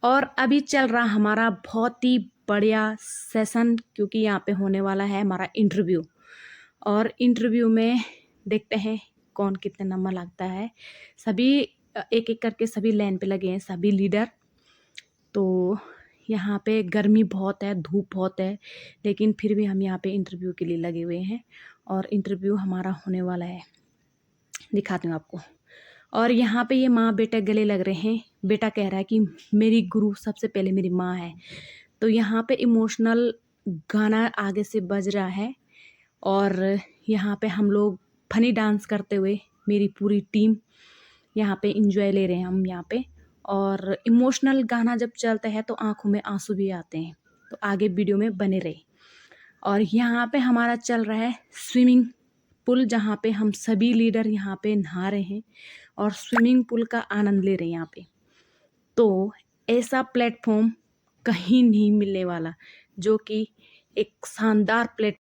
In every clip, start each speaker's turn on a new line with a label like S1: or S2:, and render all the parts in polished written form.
S1: और अभी चल रहा हमारा बहुत ही बढ़िया सेशन, क्योंकि यहाँ पे होने वाला है हमारा इंटरव्यू। और इंटरव्यू में देखते हैं कौन कितने नंबर लगता है। सभी एक एक करके सभी लाइन पे लगे हैं, सभी लीडर। तो यहाँ पे गर्मी बहुत है, धूप बहुत है, लेकिन फिर भी हम यहाँ पे इंटरव्यू के लिए लगे हुए हैं और इंटरव्यू हमारा होने वाला है। दिखाती हूँ आपको। और यहाँ पे ये माँ बेटा गले लग रहे हैं। बेटा कह रहा है कि मेरी गुरु सबसे पहले मेरी माँ है। तो यहाँ पे इमोशनल गाना आगे से बज रहा है और यहाँ पे हम लोग फनी डांस करते हुए मेरी पूरी टीम यहाँ पे इंजॉय ले रहे हैं हम यहाँ पे। और इमोशनल गाना जब चलता है तो आंखों में आंसू भी आते हैं। तो आगे वीडियो में बने रहे। और यहाँ पे हमारा चल रहा है स्विमिंग पूल, जहाँ पे हम सभी लीडर यहाँ पे नहा रहे हैं और स्विमिंग पूल का आनंद ले रहे हैं यहाँ पे। तो ऐसा प्लेटफॉर्म कहीं नहीं मिलने वाला, जो कि एक शानदार प्लेट।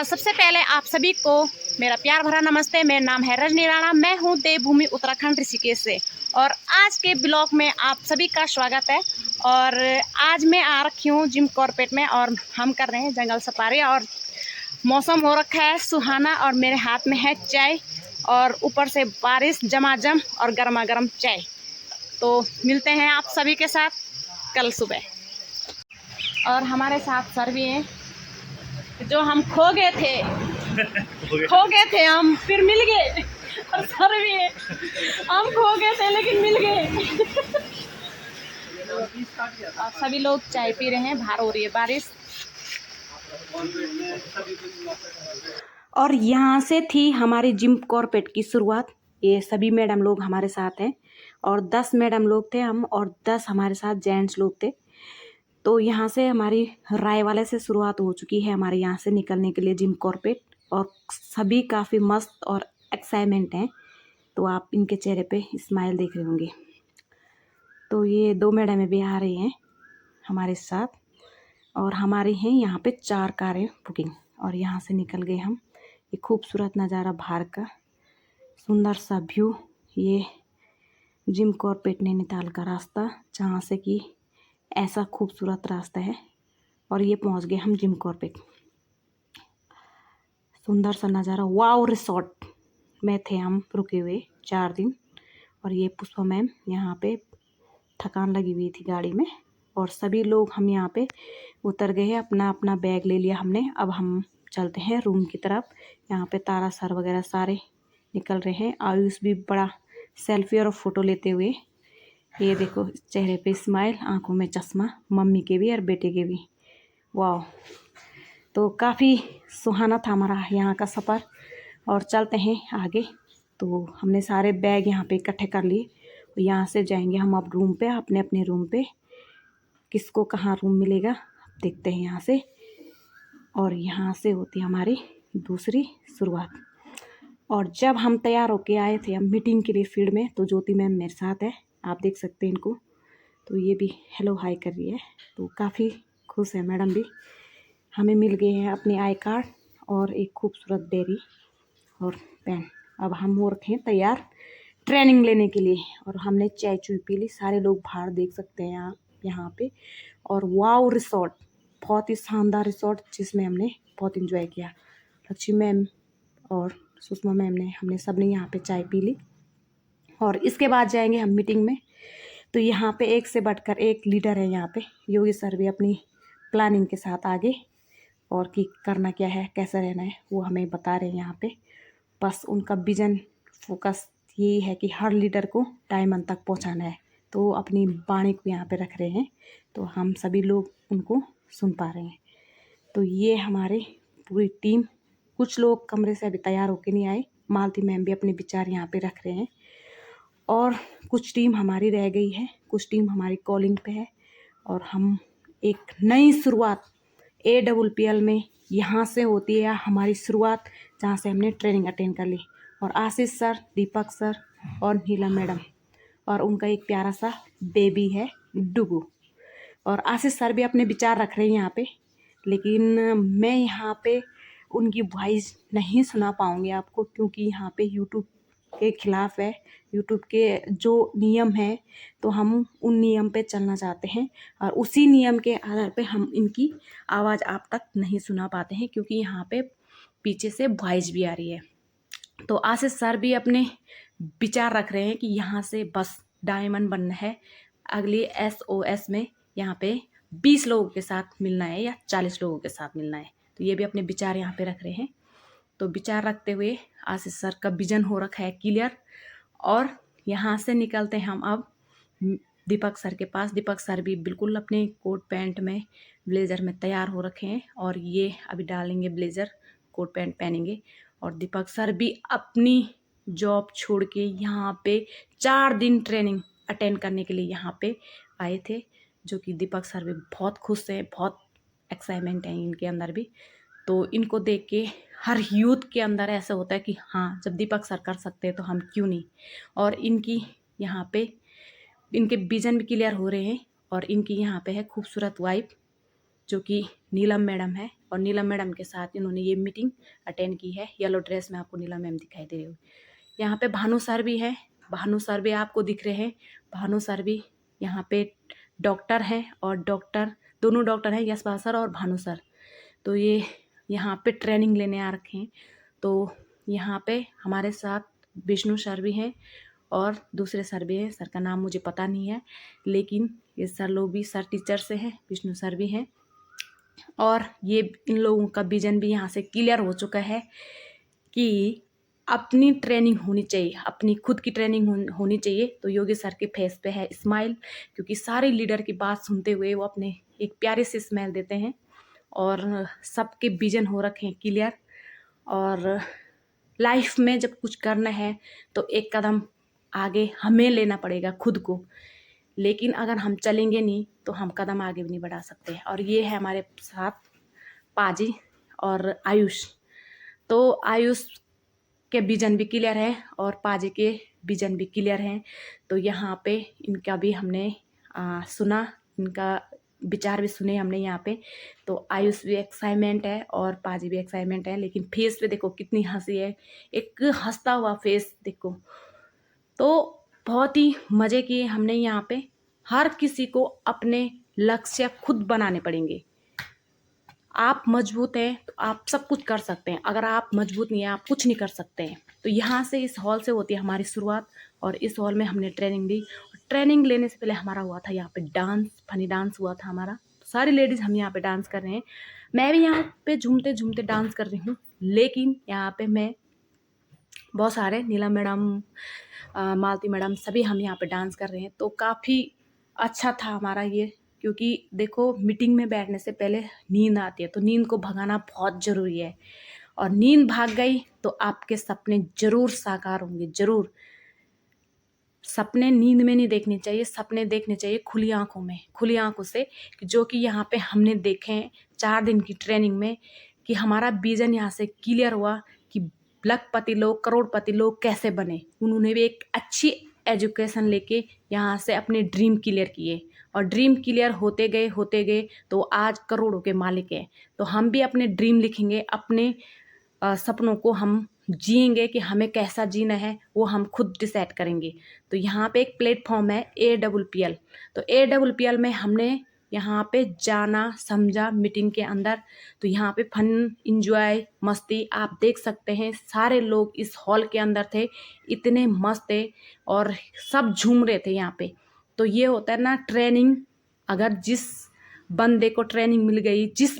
S1: सबसे पहले आप सभी को मेरा प्यार भरा नमस्ते। मेरा नाम है रजनी राणा, मैं हूँ देवभूमि उत्तराखंड ऋषिकेश से। और आज के ब्लॉग में आप सभी का स्वागत है। और आज मैं आ रखी हूँ जिम कॉर्पेट में और हम कर रहे हैं जंगल सफारी। और मौसम हो रखा है सुहाना और मेरे हाथ में है चाय और ऊपर से बारिश जमाजम और गर्मा गर्म चाय। तो मिलते हैं आप सभी के साथ कल सुबह। और हमारे साथ सर भी हैं, जो हम खो गए थे हम, फिर मिल गए। और सर भी है, हम खो गए थे लेकिन मिल गए। और सभी लोग चाय पी रहे हैं, बाहर हो रही है बारिश। और यहाँ से थी हमारी जिम कॉर्पेट की शुरुआत। ये सभी मैडम लोग हमारे साथ हैं और 10 मैडम लोग थे हम और 10 हमारे साथ जेंट्स लोग थे। तो यहाँ से हमारी राय वाले से शुरुआत हो चुकी है हमारे यहाँ से निकलने के लिए जिम कॉर्पेट। और सभी काफ़ी मस्त और एक्साइटमेंट हैं। तो आप इनके चेहरे पे स्माइल देख रहे होंगे। तो ये 2 मैडमें भी आ रही हैं हमारे साथ और हमारी हैं यहाँ पे 4 कारें बुकिंग। और यहाँ से निकल गए हम। ये खूबसूरत नज़ारा बाहर का, सुंदर सा व्यू, ये जिम कॉर्पेट नैनीताल का रास्ता, जहाँ से कि ऐसा खूबसूरत रास्ता है। और ये पहुँच गए हम जिम कॉर्पेट। सुंदर सा नज़ारा, वाव रिसोर्ट में थे हम रुके हुए 4 दिन। और ये पुष्पा मैम यहाँ पे थकान लगी हुई थी गाड़ी में और सभी लोग हम यहाँ पे उतर गए हैं। अपना अपना बैग ले लिया हमने। अब हम चलते हैं रूम की तरफ। यहाँ पे तारा सर वगैरह सारे निकल रहे हैं। आयुष भी बड़ा सेल्फी और फ़ोटो लेते हुए, ये देखो चेहरे पे स्माइल, आंखों में चश्मा, मम्मी के भी और बेटे के भी। वाह, तो काफ़ी सुहाना था हमारा यहाँ का सफ़र। और चलते हैं आगे। तो हमने सारे बैग यहाँ पे इकट्ठे कर लिए। यहाँ से जाएंगे हम अब रूम पे, अपने अपने रूम पे। किसको कहाँ रूम मिलेगा देखते हैं यहाँ से। और यहाँ से होती हमारी दूसरी शुरुआत। और जब हम तैयार होके आए थे हम मीटिंग के लिए फील्ड में, तो ज्योति मैम मेरे साथ है, आप देख सकते हैं इनको। तो ये भी हेलो हाय कर रही है। तो काफ़ी खुश है मैडम भी। हमें मिल गए हैं अपने आई कार्ड और एक खूबसूरत डेयरी और पेन। अब हम हो रखे हैं तैयार ट्रेनिंग लेने के लिए। और हमने चाय चुई पी ली। सारे लोग बाहर देख सकते हैं आप यहाँ पे। और वाव रिसोर्ट, बहुत ही शानदार रिसोर्ट, जिसमें हमने बहुत इन्जॉय किया। लक्ष्मी मैम और सुषमा मैम ने, हमने सब ने यहाँ पे चाय पी ली। और इसके बाद जाएंगे हम मीटिंग में। तो यहाँ पे एक से बढ़कर एक लीडर है यहाँ पे। योगी सर भी अपनी प्लानिंग के साथ आगे, और कि करना क्या है, कैसा रहना है, वो हमें बता रहे हैं यहाँ पे। बस उनका विजन फोकस यही है कि हर लीडर को टाइम अंत तक पहुँचाना है। तो अपनी वाणी को यहाँ पे रख रहे हैं। तो हम सभी लोग उनको सुन पा रहे हैं। तो ये हमारे पूरी टीम, कुछ लोग कमरे से अभी तैयार होके नहीं आए। मालती मैम भी अपने विचार यहाँ पे रख रहे हैं। और कुछ टीम हमारी रह गई है, कुछ टीम हमारी कॉलिंग पे है। और हम एक नई शुरुआत AWPL में यहाँ से होती है हमारी शुरुआत, जहाँ से हमने ट्रेनिंग अटेंड कर ली। और आशीष सर, दीपक सर और नीला मैडम, और उनका एक प्यारा सा बेबी है डुगू। और आशीष सर भी अपने विचार रख रहे हैं यहाँ पे, लेकिन मैं यहाँ पे उनकी वॉइस नहीं सुना पाऊँगी आपको, क्योंकि यहाँ पे यूट्यूब के खिलाफ है, यूट्यूब के जो नियम है, तो हम उन नियम पे चलना चाहते हैं और उसी नियम के आधार पे हम इनकी आवाज़ आप तक नहीं सुना पाते हैं, क्योंकि यहाँ पे पीछे से वॉइस भी आ रही है। तो आशीष सर भी अपने विचार रख रहे हैं कि यहाँ से बस डायमंड बनना है, अगली SOS में यहाँ पे 20 लोगों के साथ मिलना है या 40 लोगों के साथ मिलना है। तो ये भी अपने विचार यहाँ पे रख रहे हैं। तो विचार रखते हुए आशीष सर का विजन हो रखा है क्लियर, और यहाँ से निकलते हैं हम अब दीपक सर के पास। दीपक सर भी बिल्कुल अपने कोट पैंट में ब्लेज़र में तैयार हो रखे हैं, और ये अभी डालेंगे ब्लेज़र, कोट पैंट पहनेंगे। और दीपक सर भी अपनी जॉब छोड़ के यहाँ पे 4 दिन ट्रेनिंग अटेंड करने के लिए यहाँ पे आए थे, जो कि दीपक सर भी बहुत खुश हैं, बहुत एक्साइटमेंट है इनके अंदर भी। तो इनको देख के हर यूथ के अंदर ऐसा होता है कि हाँ, जब दीपक सर कर सकते हैं तो हम क्यों नहीं। और इनकी यहाँ पे इनके विजन भी क्लियर हो रहे हैं, और इनकी यहाँ पे है खूबसूरत वाइफ जो कि नीलम मैडम है, और नीलम मैडम के साथ इन्होंने ये मीटिंग अटेंड की है। येलो ड्रेस में आपको नीलम मैम दिखाई दे रही हो। यहाँ पे भानु सर भी हैं, भानु सर भी आपको दिख रहे हैं। भानु सर भी यहाँ पे डॉक्टर हैं, और दोनों डॉक्टर हैं, यशपाल सर और भानु सर। तो ये यहाँ पे ट्रेनिंग लेने आ रखे हैं। तो यहाँ पे हमारे साथ विष्णु सर भी हैं और दूसरे सर भी हैं, सर का नाम मुझे पता नहीं है, लेकिन ये सर लोग भी सर टीचर से हैं, विष्णु सर भी हैं। और ये इन लोगों का विजन भी यहाँ से क्लियर हो चुका है कि अपनी ट्रेनिंग होनी चाहिए, अपनी खुद की ट्रेनिंग होनी चाहिए। तो योगी सर के फेस पे है स्माइल, क्योंकि सारे लीडर की बात सुनते हुए वो अपने एक प्यारे से स्माइल देते हैं, और सबके विजन हो रखे हैं क्लियर। और लाइफ में जब कुछ करना है तो एक कदम आगे हमें लेना पड़ेगा खुद को, लेकिन अगर हम चलेंगे नहीं तो हम कदम आगे भी नहीं बढ़ा सकते। और ये है हमारे साथ पाजी और आयुष। तो आयुष के विजन भी क्लियर है और पाजी के विजन भी क्लियर हैं। तो यहाँ पे इनका भी हमने सुना, इनका विचार भी सुने हमने यहाँ पे। तो आयुष भी एक्साइटमेंट है और पाजी भी एक्साइटमेंट है, लेकिन फेस पे देखो कितनी हंसी है, एक हंसता हुआ फेस देखो। तो बहुत ही मज़े किए हमने यहाँ पे। हर किसी को अपने लक्ष्य खुद बनाने पड़ेंगे। आप मजबूत हैं तो आप सब कुछ कर सकते हैं, अगर आप मजबूत नहीं हैं आप कुछ नहीं कर सकते हैं। तो यहाँ से इस हॉल से होती है हमारी शुरुआत, और इस हॉल में हमने ट्रेनिंग ली। ट्रेनिंग लेने से पहले हमारा हुआ था यहाँ पे डांस, फनी डांस हुआ था हमारा। सारी लेडीज़ हम यहाँ पे डांस कर रहे हैं, मैं भी यहाँ पे झूमते झूमते डांस कर रही हूँ। लेकिन यहाँ पे मैं बहुत सारे नीलम मैडम, मालती मैडम, सभी हम यहाँ पे डांस कर रहे हैं। तो काफ़ी अच्छा था हमारा ये, क्योंकि देखो मीटिंग में बैठने से पहले नींद आती है, तो नींद को भगाना बहुत ज़रूरी है। और नींद भाग गई तो आपके सपने ज़रूर साकार होंगे, ज़रूर। सपने नींद में नहीं देखने चाहिए, सपने देखने चाहिए खुली आंखों में, खुली आंखों से, जो कि यहाँ पे हमने देखे हैं 4 दिन की ट्रेनिंग में, कि हमारा विजन यहाँ से क्लियर हुआ कि लखपति लोग, करोड़पति लोग कैसे बने। उन्होंने भी एक अच्छी एजुकेशन लेके यहाँ से अपने ड्रीम क्लियर किए, और ड्रीम क्लियर होते गए तो आज करोड़ों के मालिक हैं। तो हम भी अपने ड्रीम लिखेंगे, अपने सपनों को हम जिएंगे कि हमें कैसा जीना है वो हम खुद डिसाइड करेंगे। तो यहाँ पे एक प्लेटफॉर्म है AWPL। तो AWPL में हमने यहाँ पे जाना समझा मीटिंग के अंदर। तो यहाँ पे फन, इंजॉय, मस्ती आप देख सकते हैं। सारे लोग इस हॉल के अंदर थे, इतने मस्त थे और सब झूम रहे थे यहाँ पे। तो ये होता है ना ट्रेनिंग, अगर जिस बंदे को ट्रेनिंग मिल गई, जिस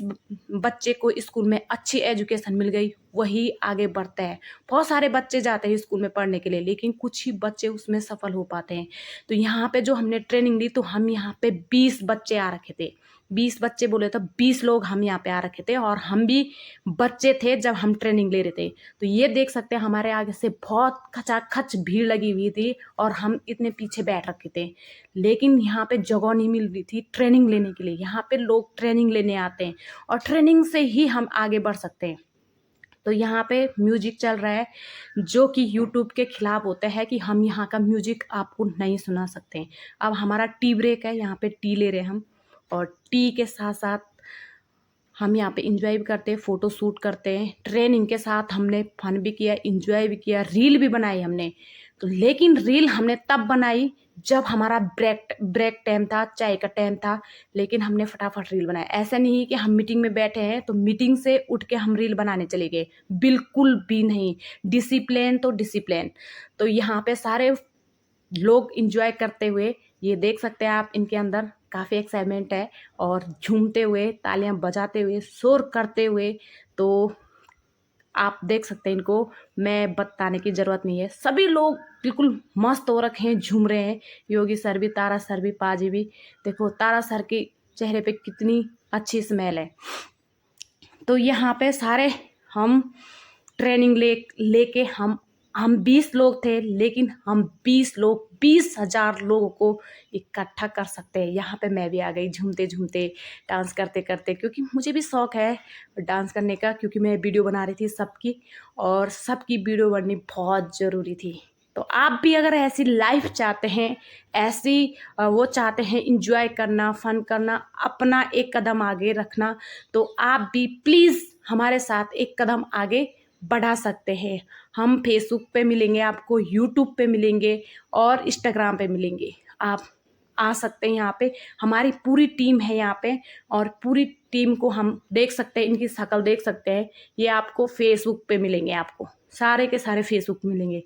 S1: बच्चे को स्कूल में अच्छी एजुकेशन मिल गई, वही आगे बढ़ता है। बहुत सारे बच्चे जाते हैं स्कूल में पढ़ने के लिए, लेकिन कुछ ही बच्चे उसमें सफल हो पाते हैं। तो यहाँ पे जो हमने ट्रेनिंग ली, तो हम यहाँ पे 20 बच्चे आ रखे थे। 20 बच्चे बोले तो 20 लोग हम यहाँ पे आ रखे थे, और हम भी बच्चे थे जब हम ट्रेनिंग ले रहे थे। तो ये देख सकते हैं हमारे आगे से बहुत खचाखच भीड़ लगी हुई थी, और हम इतने पीछे बैठ रखे थे। लेकिन यहाँ पे जगह नहीं मिल रही थी ट्रेनिंग लेने के लिए। यहाँ पे लोग ट्रेनिंग लेने आते हैं, और ट्रेनिंग से ही हम आगे बढ़ सकते हैं। तो यहाँ पे म्यूजिक चल रहा है, जो कि यूट्यूब के खिलाफ होता है कि हम यहाँ का म्यूजिक आपको नहीं सुना सकते हैं। अब हमारा टी ब्रेक है, यहाँ पे टी ले रहे हैं हम, और टी के साथ साथ हम यहाँ पे इंजॉय भी करते हैं, फ़ोटो शूट करते हैं, ट्रेनिंग के साथ हमने फन भी किया, इंजॉय भी किया, रील भी बनाई हमने। तो लेकिन रील हमने तब बनाई जब हमारा ब्रेक टाइम था, चाय का टाइम था, लेकिन हमने फटाफट रील बनाया। ऐसा नहीं कि हम मीटिंग में बैठे हैं तो मीटिंग से उठ के हम रील बनाने चले गए, बिल्कुल भी नहीं। डिसिप्लिन तो डिसिप्लिन। तो यहाँ पे सारे लोग इंजॉय करते हुए ये देख सकते हैं आप, इनके अंदर काफ़ी एक्साइटमेंट है और झूमते हुए, तालियां बजाते हुए, शोर करते हुए। तो आप देख सकते हैं इनको, मैं बताने की ज़रूरत नहीं है। सभी लोग बिल्कुल मस्त हो रखे हैं, झूम रहे हैं। योगी सर भी, तारा सर भी, पाजी भी। देखो तारा सर के चेहरे पे कितनी अच्छी स्मेल है। तो यहाँ पे सारे हम ट्रेनिंग लेके हम 20 लोग थे, लेकिन हम 20 लोग 20,000 लोगों को इकट्ठा कर सकते हैं। यहाँ पे मैं भी आ गई झूमते झूमते, डांस करते करते, क्योंकि मुझे भी शौक है डांस करने का, क्योंकि मैं वीडियो बना रही थी सबकी, और सबकी वीडियो बननी बहुत ज़रूरी थी। तो आप भी अगर ऐसी लाइफ चाहते हैं, ऐसी वो चाहते हैं इंजॉय करना, फन करना, अपना एक कदम आगे रखना, तो आप भी प्लीज़ हमारे साथ एक कदम आगे बढ़ा सकते हैं। हम फेसबुक पे मिलेंगे आपको, यूट्यूब पे मिलेंगे और इंस्टाग्राम पे मिलेंगे। आप आ सकते हैं यहाँ पे, हमारी पूरी टीम है यहाँ पे, और पूरी टीम को हम देख सकते हैं, इनकी शक्ल देख सकते हैं। ये आपको फेसबुक पे मिलेंगे, आपको सारे के सारे फेसबुक मिलेंगे।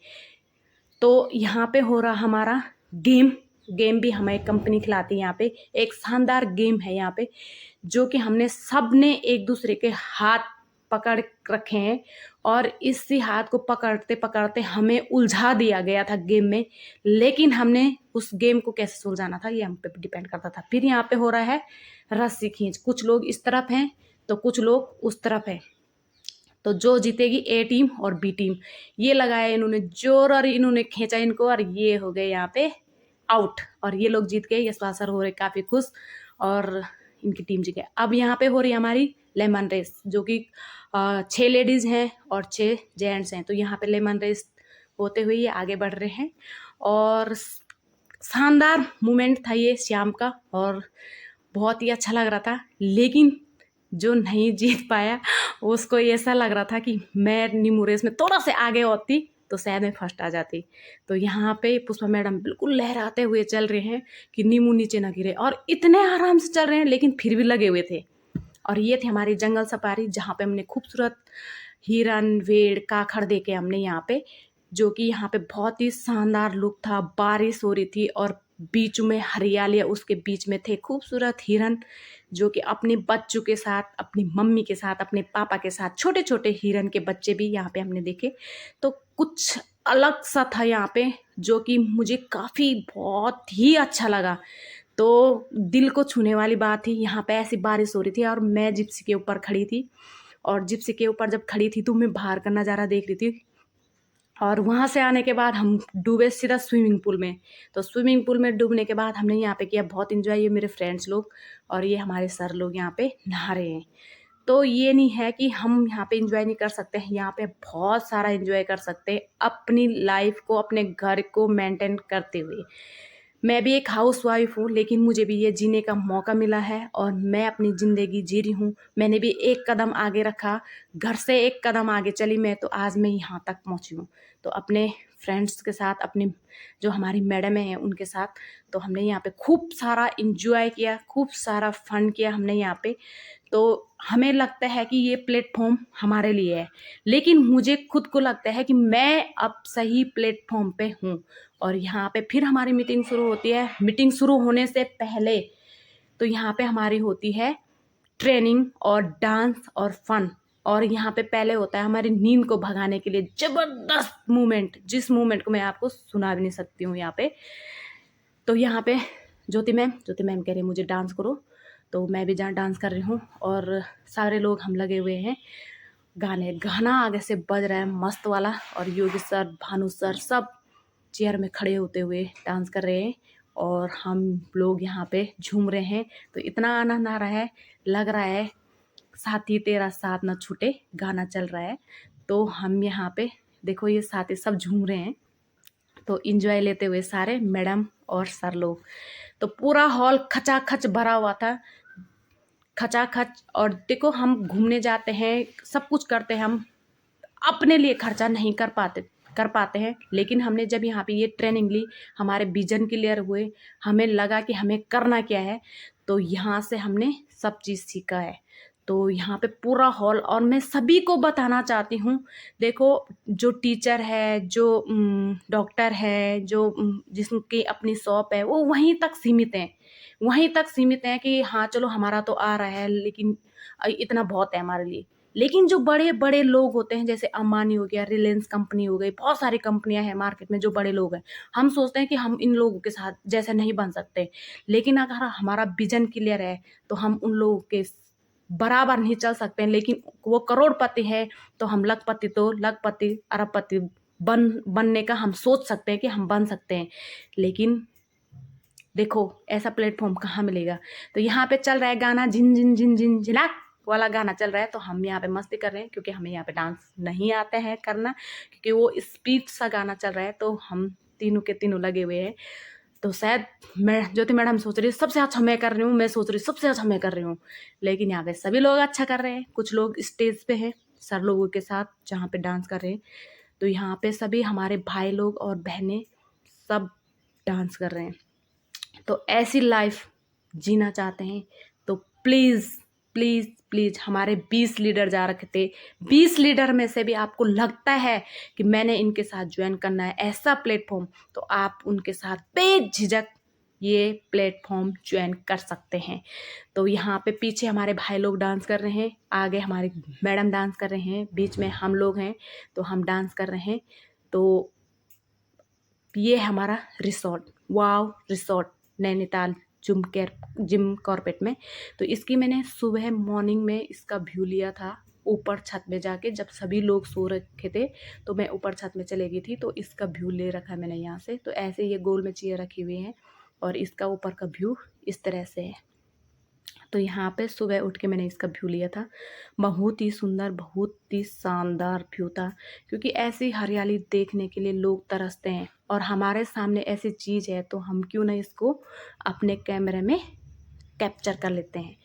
S1: तो यहाँ पे हो रहा हमारा गेम भी हमें कंपनी खिलाती है। यहाँ पे एक शानदार गेम है यहाँ पे, जो कि हमने सब ने एक दूसरे के हाथ पकड़ रखे हैं, और इसी हाथ को पकड़ते पकड़ते हमें उलझा दिया गया था गेम में। लेकिन हमने उस गेम को कैसे सुलझाना था ये हम पे डिपेंड करता था। फिर यहाँ पे हो रहा है रस्सी खींच, कुछ लोग इस तरफ हैं तो कुछ लोग उस तरफ हैं। तो जो जीतेगी ए टीम और बी टीम, ये लगाया इन्होंने जोर और इन्होंने खींचा इनको, और ये हो गए यहाँ पे आउट, और ये लोग जीत गए। यशपाल सर हो रहे काफ़ी खुश, और इनकी टीम जीत गई। अब यहाँ पे हो रही है हमारी लेमन रेस, जो कि 6 लेडीज़ हैं और 6 जेंट्स हैं। तो यहाँ पे लेमन रेस होते हुए ये आगे बढ़ रहे हैं, और शानदार मोमेंट था ये शाम का, और बहुत ही अच्छा लग रहा था। लेकिन जो नहीं जीत पाया उसको ऐसा लग रहा था कि मैं नींबू रेस में थोड़ा से आगे होती तो शायद मैं फर्स्ट आ जाती। तो यहाँ पे पुष्पा मैडम बिल्कुल लहराते हुए चल रहे हैं कि नींबू नीचे ना गिरे, और इतने आराम से चल रहे हैं, लेकिन फिर भी लगे हुए थे। और ये थी हमारी जंगल सफारी, जहाँ पे हमने खूबसूरत हिरन, भेड़, काखड़ देखे हमने यहाँ पे, जो कि यहाँ पे बहुत ही शानदार लुक था। बारिश हो रही थी और बीच में हरियाली, उसके बीच में थे खूबसूरत हिरन, जो कि अपने बच्चों के साथ, अपनी मम्मी के साथ, अपने पापा के साथ, छोटे छोटे हिरन के बच्चे भी यहाँ पे हमने देखे। तो कुछ अलग सा था यहाँ पे, जो कि मुझे काफ़ी बहुत ही अच्छा लगा। तो दिल को छूने वाली बात थी। यहाँ पे ऐसी बारिश हो रही थी और मैं जिप्सी के ऊपर खड़ी थी, और जिप्सी के ऊपर जब खड़ी थी तो मैं बाहर का नज़ारा देख रही थी। और वहाँ से आने के बाद हम डूबे सीधा स्विमिंग पूल में। तो स्विमिंग पूल में डूबने के बाद हमने यहाँ पे किया बहुत एंजॉय, ये मेरे फ्रेंड्स लोग और ये हमारे सर लोग यहाँ पे नहा रहे हैं। तो ये नहीं है कि हम यहाँ पे एंजॉय नहीं कर सकते हैं, यहाँ पे बहुत सारा एंजॉय कर सकते हैं अपनी लाइफ को, अपने घर को मेंटेन करते हुए। मैं भी एक हाउस वाइफ हूँ, लेकिन मुझे भी ये जीने का मौका मिला है और मैं अपनी ज़िंदगी जी रही हूँ। मैंने भी एक कदम आगे रखा, घर से एक कदम आगे चली मैं, तो आज मैं यहाँ तक पहुँची हूँ। तो अपने फ्रेंड्स के साथ, अपने जो हमारी मैडम हैं उनके साथ, तो हमने यहाँ पे खूब सारा इंजॉय किया, खूब सारा फन किया हमने यहाँ पे। तो हमें लगता है कि ये प्लेटफॉर्म हमारे लिए है, लेकिन मुझे खुद को लगता है कि मैं अब सही प्लेटफॉर्म पे हूँ। और यहाँ पे फिर हमारी मीटिंग शुरू होती है। मीटिंग शुरू होने से पहले तो यहाँ पे हमारी होती है ट्रेनिंग और डांस और फन, और यहाँ पे पहले होता है हमारी नींद को भगाने के लिए ज़बरदस्त मूवमेंट, जिस मूवमेंट को मैं आपको सुना भी नहीं सकती हूँ यहाँ पे। तो यहाँ पे ज्योति मैम कह रही है मुझे डांस करो, तो मैं भी जहाँ डांस कर रही हूँ, और सारे लोग हम लगे हुए हैं। गाना आगे से बज रहा है मस्त वाला, और योगी सर, भानु सर सब चेयर में खड़े होते हुए डांस कर रहे हैं, और हम लोग यहाँ पे झूम रहे हैं। तो इतना आनंद आ रहा है, लग रहा है साथी तेरा साथ न छूटे गाना चल रहा है। तो हम यहाँ पे देखो ये साथी सब झूम रहे हैं, तो इंजॉय लेते हुए सारे मैडम और सर लोग। तो पूरा हॉल खचाखच भरा हुआ था। खचाखच। और देखो हम घूमने जाते हैं, सब कुछ करते हैं, हम अपने लिए खर्चा नहीं कर पाते हैं, लेकिन हमने जब यहाँ पे ये ट्रेनिंग ली, हमारे विजन क्लियर हुए, हमें लगा कि हमें करना क्या है, तो यहाँ से हमने सब चीज़ सीखा है। तो यहाँ पे पूरा हॉल, और मैं सभी को बताना चाहती हूँ, देखो जो टीचर है, जो डॉक्टर है, जो जिसकी अपनी शॉप है, वो वहीं तक सीमित हैं, वहीं तक सीमित हैं कि हाँ चलो हमारा तो आ रहा है, लेकिन इतना बहुत है हमारे लिए। लेकिन जो बड़े बड़े लोग होते हैं, जैसे अंबानी हो गया, रिलायंस कंपनी हो गई, बहुत सारी कंपनियां हैं मार्केट में, जो बड़े लोग हैं, हम सोचते हैं कि हम इन लोगों के साथ जैसे नहीं बन सकते, लेकिन अगर हमारा विजन क्लियर है तो हम उन लोगों के बराबर नहीं चल सकते हैं। लेकिन वो करोड़पति है तो हम लखपति अरबपति बनने का हम सोच सकते हैं कि हम बन सकते हैं, लेकिन देखो ऐसा प्लेटफॉर्म कहाँ मिलेगा। तो यहाँ पे चल रहा है गाना, झिन झिन झिन झिन झिनाक वाला गाना चल रहा है, तो हम यहाँ पे मस्ती कर रहे हैं, क्योंकि हमें यहाँ पे डांस नहीं आता है करना, क्योंकि वो स्पीड सा गाना चल रहा है, तो हम तीनों के तीनों लगे हुए हैं। तो शायद मैं ज्योति मैडम सोच रही सबसे अच्छा मैं कर रही हूँ, मैं सोच रही सबसे अच्छा मैं कर रही हूँ, लेकिन यहाँ पे सभी लोग अच्छा कर रहे हैं। कुछ लोग स्टेज पे हैं सर लोगों के साथ जहाँ पे डांस कर रहे हैं, तो यहाँ पे सभी हमारे भाई लोग और बहनें सब डांस कर रहे हैं। तो ऐसी लाइफ जीना चाहते हैं तो प्लीज़ प्लीज़ प्लीज़, हमारे 20 लीडर जा रखे थे, 20 लीडर में से भी आपको लगता है कि मैंने इनके साथ ज्वाइन करना है ऐसा प्लेटफॉर्म, तो आप उनके साथ बेझिझक ये प्लेटफॉर्म ज्वाइन कर सकते हैं। तो यहाँ पे पीछे हमारे भाई लोग डांस कर रहे हैं, आगे हमारे मैडम डांस कर रहे हैं, बीच में हम लोग हैं, तो हम डांस कर रहे हैं। तो ये हमारा रिसोर्ट, वाव रिसोर्ट, नैनीताल जिम कॉर्बेट में। तो इसकी मैंने सुबह मॉर्निंग में इसका व्यू लिया था ऊपर छत में जाके, जब सभी लोग सो रखे थे तो मैं ऊपर छत में चले गई थी, तो इसका व्यू ले रखा है मैंने यहाँ से। तो ऐसे ये गोल में चेयर रखी हुई हैं और इसका ऊपर का व्यू इस तरह से है। तो यहाँ पे सुबह उठ के मैंने इसका व्यू लिया था, बहुत ही सुंदर, बहुत ही शानदार व्यू था, क्योंकि ऐसी हरियाली देखने के लिए लोग तरसते हैं, और हमारे सामने ऐसी चीज़ है तो हम क्यों ना इसको अपने कैमरे में कैप्चर कर लेते हैं।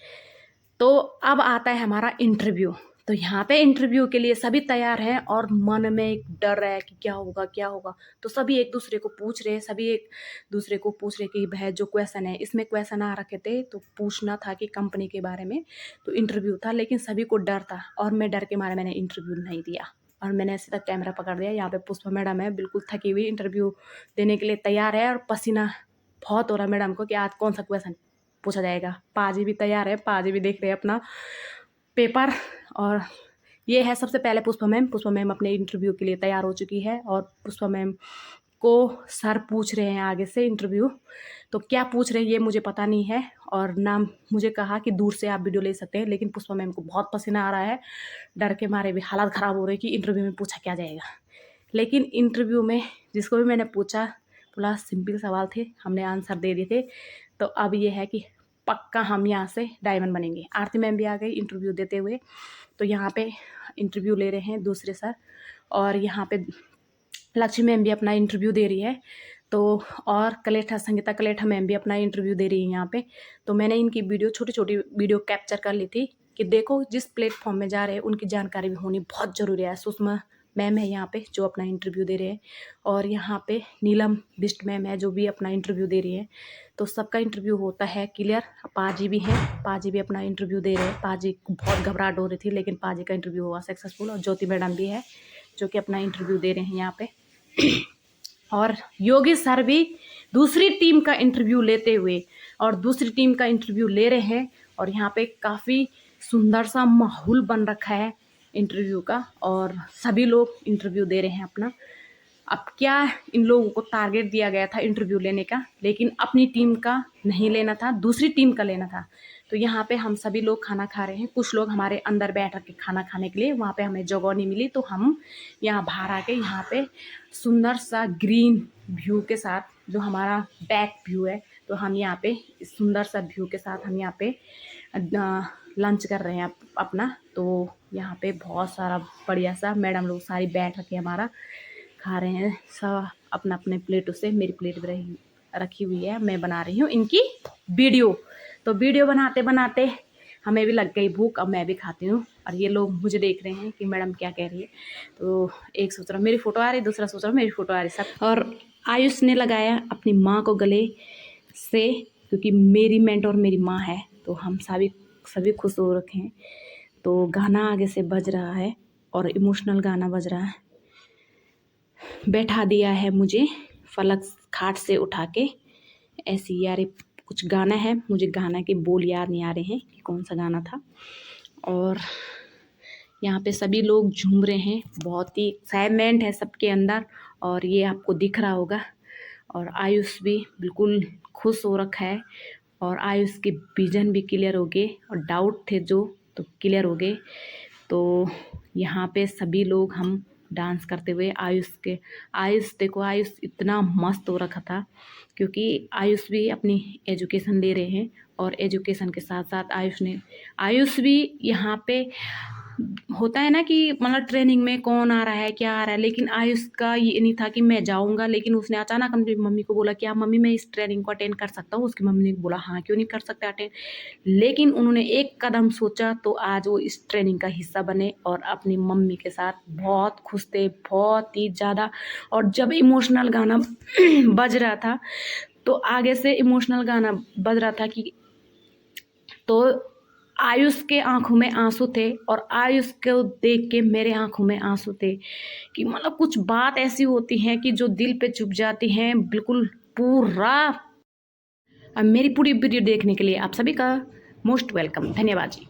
S1: तो अब आता है हमारा इंटरव्यू। तो यहाँ पे इंटरव्यू के लिए सभी तैयार हैं, और मन में एक डर है कि क्या होगा क्या होगा। तो सभी एक दूसरे को पूछ रहे हैं, सभी एक दूसरे को पूछ रहे कि भाई जो क्वेश्चन है, इसमें क्वेश्चन आ रखे थे, तो पूछना था कि कंपनी के बारे में, तो इंटरव्यू था, लेकिन सभी को डर था, और मैं डर के मारे मैंने इंटरव्यू नहीं दिया, और मैंने सीधा कैमरा पकड़ दिया। यहाँ पे पुष्पा मैडम है, बिल्कुल थकी हुई, इंटरव्यू देने के लिए तैयार है, और पसीना बहुत हो रहा है मैडम को कि आज कौन सा क्वेश्चन पूछा जाएगा। पाजी भी तैयार है, पाजी भी देख रहे हैं अपना पेपर। और ये है सबसे पहले पुष्पा मैम अपने इंटरव्यू के लिए तैयार हो चुकी है, और पुष्पा मैम को सर पूछ रहे हैं आगे से इंटरव्यू। तो क्या पूछ रहे हैं ये मुझे पता नहीं है, और नाम मुझे कहा कि दूर से आप वीडियो ले सकते हैं, लेकिन पुष्पा मैम को बहुत पसीना आ रहा है, डर के मारे भी हालत ख़राब हो रही है कि इंटरव्यू में पूछा क्या जाएगा। लेकिन इंटरव्यू में जिसको भी मैंने पूछा, बोला सिंपल सवाल थे, हमने आंसर दे दिए थे। तो अब ये है कि पक्का हम यहाँ से डायमंड बनेंगे। आरती मैम भी आ गई इंटरव्यू देते हुए, तो यहाँ पे इंटरव्यू ले रहे हैं दूसरे सर, और यहाँ पे लक्ष्मी मैम भी अपना इंटरव्यू दे रही है। तो और संगीता कलेठा मैम भी अपना इंटरव्यू दे रही है यहाँ पे। तो मैंने इनकी वीडियो छोटी छोटी वीडियो कैप्चर कर ली थी कि देखो जिस प्लेटफॉर्म में जा रहे हैं उनकी जानकारी भी होनी बहुत ज़रूरी है। सुषमा मैम है यहाँ पे जो अपना इंटरव्यू दे रहे हैं, और यहाँ पे नीलम बिष्ट मैम है जो भी अपना इंटरव्यू दे रही है। तो सबका इंटरव्यू होता है क्लियर। पाजी भी हैं, पाजी भी अपना इंटरव्यू दे रहे हैं। पाजी को बहुत घबराहट हो रही थी, लेकिन पाजी का इंटरव्यू हुआ सक्सेसफुल। और ज्योति मैडम भी है जो कि अपना इंटरव्यू दे रहे हैं यहाँ पे। और योगी सर भी दूसरी टीम का इंटरव्यू लेते हुए, और दूसरी टीम का इंटरव्यू ले रहे हैं, और यहाँ पे काफ़ी सुंदर सा माहौल बन रखा है इंटरव्यू का, और सभी लोग इंटरव्यू दे रहे हैं अपना। अब क्या इन लोगों को टारगेट दिया गया था इंटरव्यू लेने का, लेकिन अपनी टीम का नहीं लेना था, दूसरी टीम का लेना था। तो यहाँ पे हम सभी लोग खाना खा रहे हैं, कुछ लोग हमारे अंदर बैठ के खाना खाने के लिए, वहाँ पे हमें जगह नहीं मिली, तो हम यहाँ बाहर आके यहाँ पे सुंदर सा ग्रीन व्यू के साथ जो हमारा बैक व्यू है, तो हम यहाँ पे सुंदर सा व्यू के साथ हम यहाँ पे लंच कर रहे हैं अपना। तो यहाँ पे बहुत सारा बढ़िया सा मैडम लोग सारी बैठ रखे हमारा खा रहे हैं, सब अपना अपने प्लेटों से। मेरी प्लेट भी रखी हुई है, मैं बना रही हूँ इनकी वीडियो। तो वीडियो बनाते बनाते हमें भी लग गई भूख, अब मैं भी खाती हूँ। और ये लोग मुझे देख रहे हैं कि मैडम क्या कह रही है। तो एक सोच रहा मेरी फ़ोटो आ रही, दूसरा सोच रहा मेरी फ़ोटो आ रही सब। और आयुष ने लगाया अपनी माँ को गले से, क्योंकि मेरी मेंटोर मेरी माँ है, तो हम सभी खुश हो रखे हैं। तो गाना आगे से बज रहा है और इमोशनल गाना बज रहा है। बैठा दिया है मुझे फलक खाट से उठा के, ऐसी यार कुछ गाना है, मुझे गाना के बोल याद नहीं आ रहे हैं कि कौन सा गाना था। और यहाँ पे सभी लोग झूम रहे हैं, बहुत ही एक्साइटमेंट है सबके अंदर, और ये आपको दिख रहा होगा। और आयुष भी बिल्कुल खुश हो रखा है, और आयुष के विजन भी क्लियर हो गए, और डाउट थे जो तो क्लियर हो गए। तो यहाँ पे सभी लोग हम डांस करते हुए आयुष देखो, आयुष इतना मस्त हो रखा था, क्योंकि आयुष भी अपनी एजुकेशन ले रहे हैं, और एजुकेशन के साथ साथ आयुष भी यहाँ पे होता है ना कि मतलब ट्रेनिंग में कौन आ रहा है क्या आ रहा है, लेकिन आयुष का ये नहीं था कि मैं जाऊंगा, लेकिन उसने अचानक अपनी मम्मी को बोला कि आप मम्मी मैं इस ट्रेनिंग को अटेंड कर सकता हूँ। उसकी मम्मी ने बोला हाँ क्यों नहीं कर सकते अटेंड, लेकिन उन्होंने एक कदम सोचा तो आज वो इस ट्रेनिंग का हिस्सा बने, और अपनी मम्मी के साथ बहुत खुश थे, बहुत ही ज़्यादा। और जब इमोशनल गाना बज रहा था, तो आगे से इमोशनल गाना बज रहा था कि तो आयुष के आंखों में आंसू थे, और आयुष को देख के मेरे आंखों में आंसू थे, कि मतलब कुछ बात ऐसी होती हैं कि जो दिल पे चुभ जाती हैं बिल्कुल पूरा। अब मेरी पूरी वीडियो देखने के लिए आप सभी का मोस्ट वेलकम, धन्यवाद जी।